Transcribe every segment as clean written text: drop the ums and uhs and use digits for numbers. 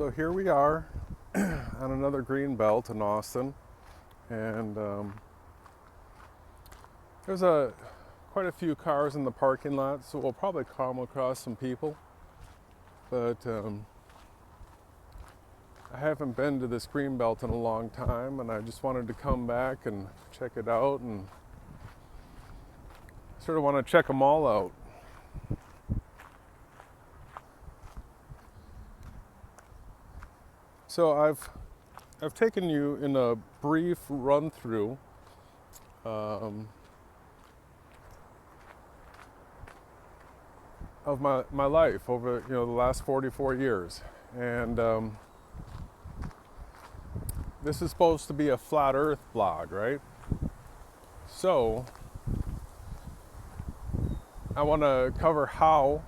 So here we are on another green belt in Austin, and there's quite a few cars in the parking lot, so we'll probably come across some people. But I haven't been to this green belt in a long time, and I just wanted to come back and check it out, and sort of want to check them all out. So I've taken you in a brief run through of my life over the last 44 years, and this is supposed to be a flat Earth blog, right? So I want to cover how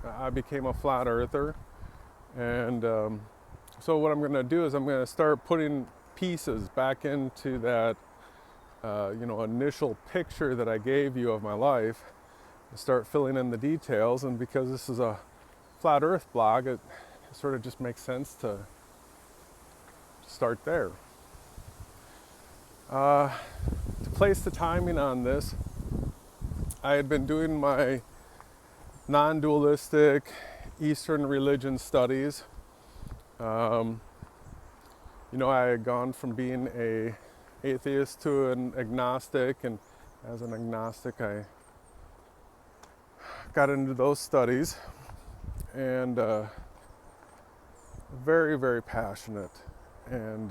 I became a flat earther, and so what I'm going to do is I'm going to start putting pieces back into that initial picture that I gave you of my life, and start filling in the details. And because this is a flat Earth blog, it sort of just makes sense to start there. To place the timing on this, I had been doing my non-dualistic Eastern religion studies. I had gone from being an atheist to an agnostic, and as an agnostic I got into those studies, and very, very passionate, and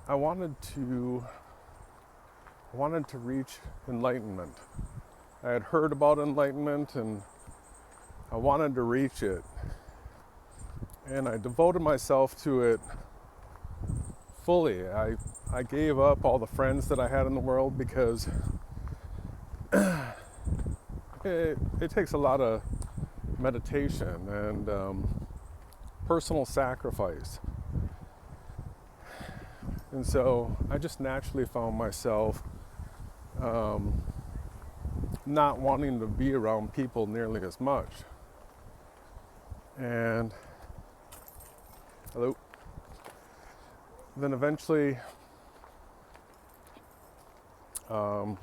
I wanted to reach enlightenment. I had heard about enlightenment, and I wanted to reach it, and I devoted myself to it fully. I gave up all the friends that I had in the world, because it takes a lot of meditation and personal sacrifice. And so I just naturally found myself not wanting to be around people nearly as much. And then eventually I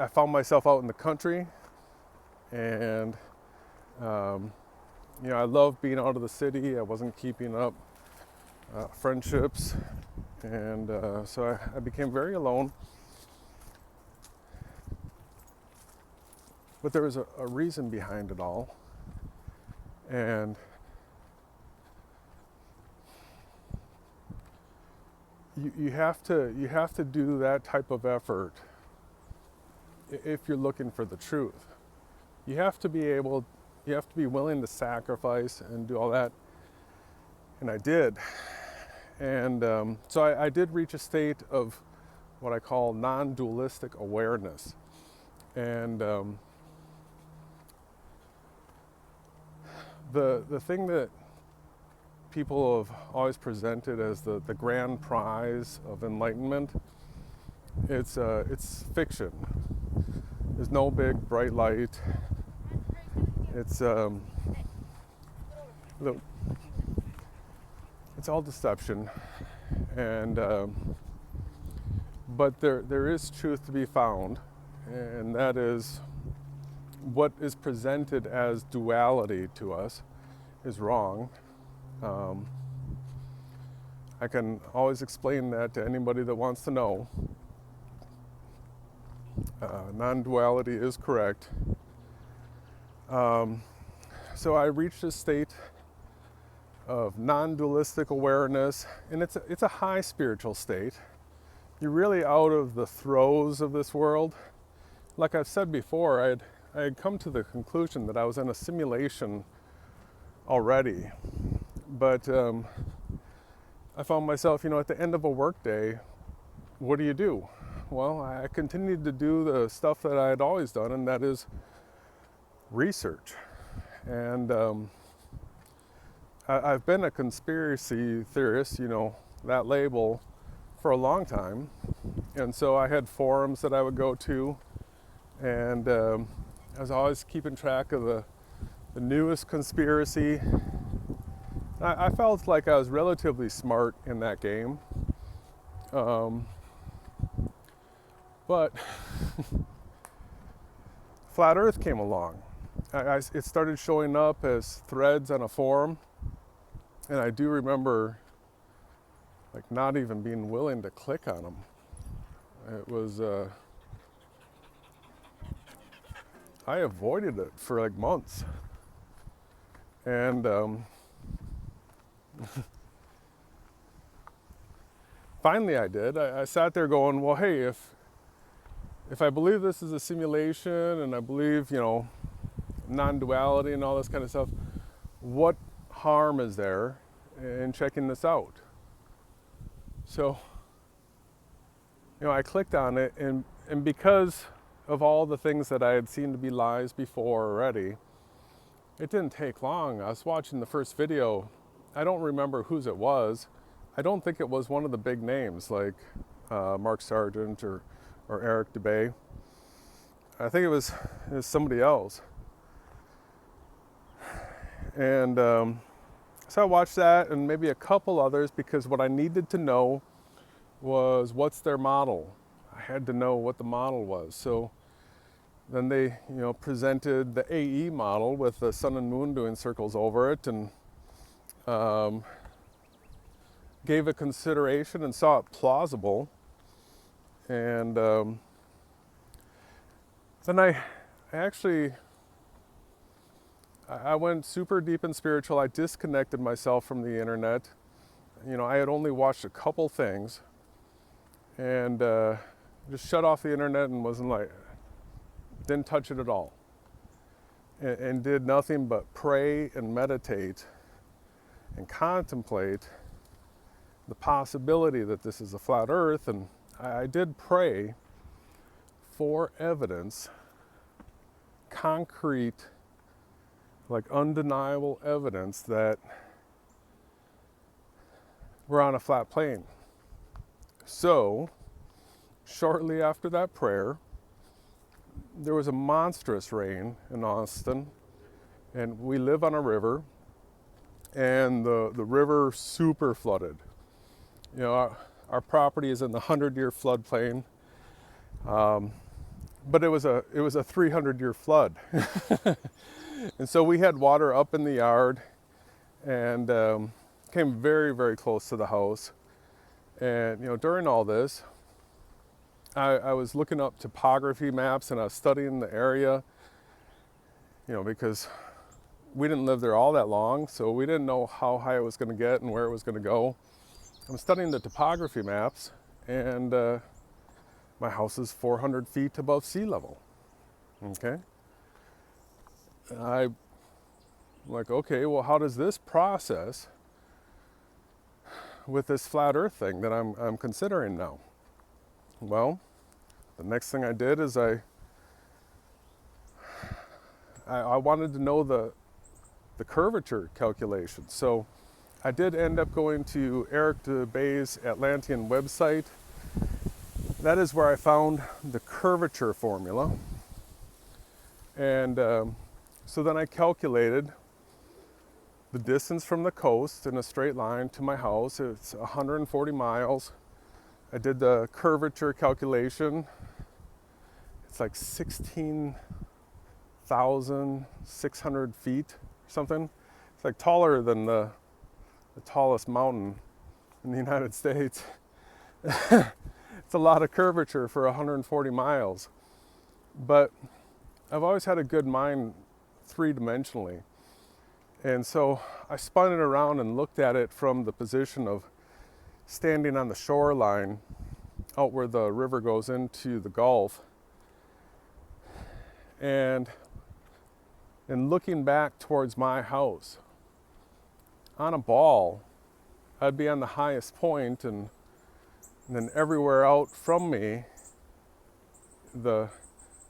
found myself out in the country, and I love being out of the city. I wasn't keeping up friendships, and so I became very alone. But there was a reason behind it all, and you have to do that type of effort if you're looking for the truth. You have to be willing to sacrifice and do all that, and I did. And so I did reach a state of what I call non-dualistic awareness. And the thing that people have always presented as the grand prize of enlightenment, it's fiction. There's no big bright light. It's all deception, and but there is truth to be found, and that is what is presented as duality to us is wrong. I can always explain that to anybody that wants to know. Non-duality is correct. So I reached a state of non-dualistic awareness, and it's a high spiritual state. You're really out of the throes of this world. Like I've said before, I had come to the conclusion that I was in a simulation already, but I found myself, at the end of a workday, what do you do? Well, I continued to do the stuff that I had always done, and that is research. And I've been a conspiracy theorist, that label, for a long time. And so I had forums that I would go to, and I was always keeping track of the newest conspiracy. I felt like I was relatively smart in that game. But Flat Earth came along. It started showing up as threads on a forum, and I do remember like not even being willing to click on them. It was I avoided it for like months, and finally I did. I sat there going, well, hey, if I believe this is a simulation, and I believe, you know, non-duality and all this kind of stuff, what harm is there in checking this out? So, you know, I clicked on it, and because of all the things that I had seen to be lies before already, it didn't take long. I was watching the first video. I don't remember whose it was. I don't think it was one of the big names like Mark Sargent or Eric DeBay. I think it was somebody else. And so I watched that and maybe a couple others, because what I needed to know was what's their model. I had to know what the model was. So then they, you know, presented the AE model with the sun and moon doing circles over it, and gave it consideration and saw it plausible. And then I went super deep and spiritual. I disconnected myself from the internet. You know, I had only watched a couple things, and just shut off the internet and didn't touch it at all, and did nothing but pray and meditate and contemplate the possibility that this is a flat earth. And I did pray for evidence, concrete, like undeniable evidence that we're on a flat plane. So shortly after that prayer, there was a monstrous rain in Austin, and we live on a river, and the river super flooded. You know, our property is in the 100-year floodplain, but it was a 300-year flood. And so we had water up in the yard, and came very, very close to the house. And, you know, during all this, I was looking up topography maps, and I was studying the area, you know, because we didn't live there all that long, so we didn't know how high it was going to get and where it was going to go. I'm studying the topography maps, and my house is 400 feet above sea level. Okay. I'm like, okay, well, how does this process with this flat earth thing that I'm considering now? Well, the next thing I did is I wanted to know the curvature calculation. So I did end up going to Eric DeBay's Atlantean website. That is where I found the curvature formula. And so then I calculated the distance from the coast in a straight line to my house. It's 140 miles. I did the curvature calculation. It's like 16,600 feet or something. It's like taller than the tallest mountain in the United States. It's a lot of curvature for 140 miles. But I've always had a good mind three-dimensionally. And so I spun it around and looked at it from the position of standing on the shoreline out where the river goes into the Gulf. And looking back towards my house, on a ball, I'd be on the highest point, and then everywhere out from me, the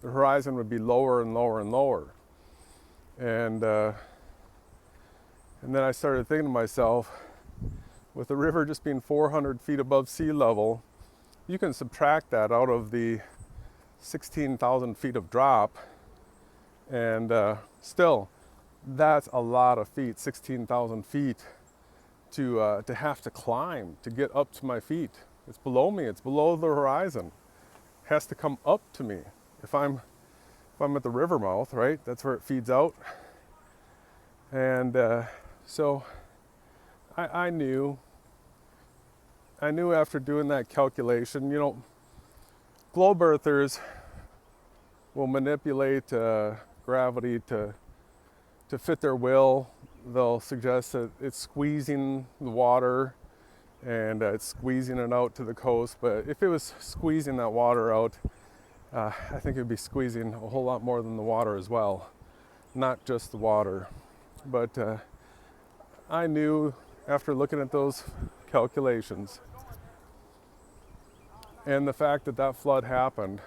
horizon would be lower and lower and lower. And then I started thinking to myself, with the river just being 400 feet above sea level, you can subtract that out of the 16,000 feet of drop, and still, that's a lot of feet, 16,000 feet to have to climb to get up to my feet. It's below me, it's below the horizon. It has to come up to me. If I'm at the river mouth, right, that's where it feeds out. And so I knew after doing that calculation, you know, globe earthers will manipulate gravity to fit their will. They'll suggest that it's squeezing the water and it's squeezing it out to the coast. But if it was squeezing that water out, I think it would be squeezing a whole lot more than the water as well, not just the water. But I knew after looking at those calculations and the fact that that flood happened,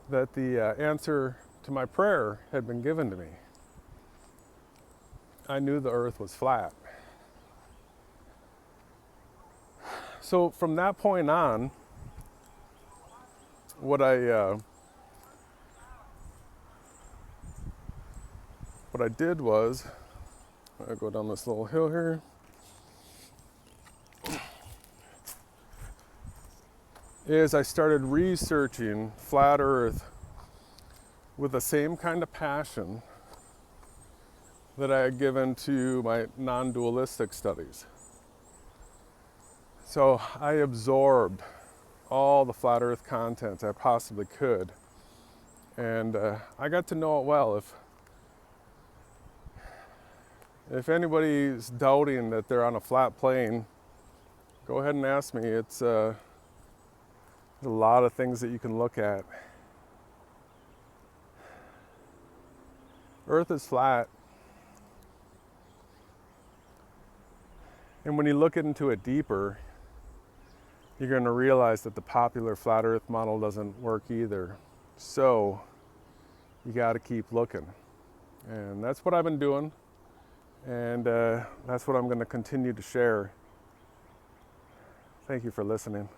that the answer to my prayer had been given to me. I knew the earth was flat. So from that point on, what I did was, I go down this little hill here. Is I started researching flat earth with the same kind of passion that I had given to my non-dualistic studies. So I absorbed all the flat earth content I possibly could, and I got to know it well. If anybody's doubting that they're on a flat plane, go ahead and ask me. It's a lot of things that you can look at. Earth is flat. And when you look into it deeper, you're going to realize that the popular flat earth model doesn't work either. So you got to keep looking. And that's what I've been doing. And that's what I'm going to continue to share. Thank you for listening.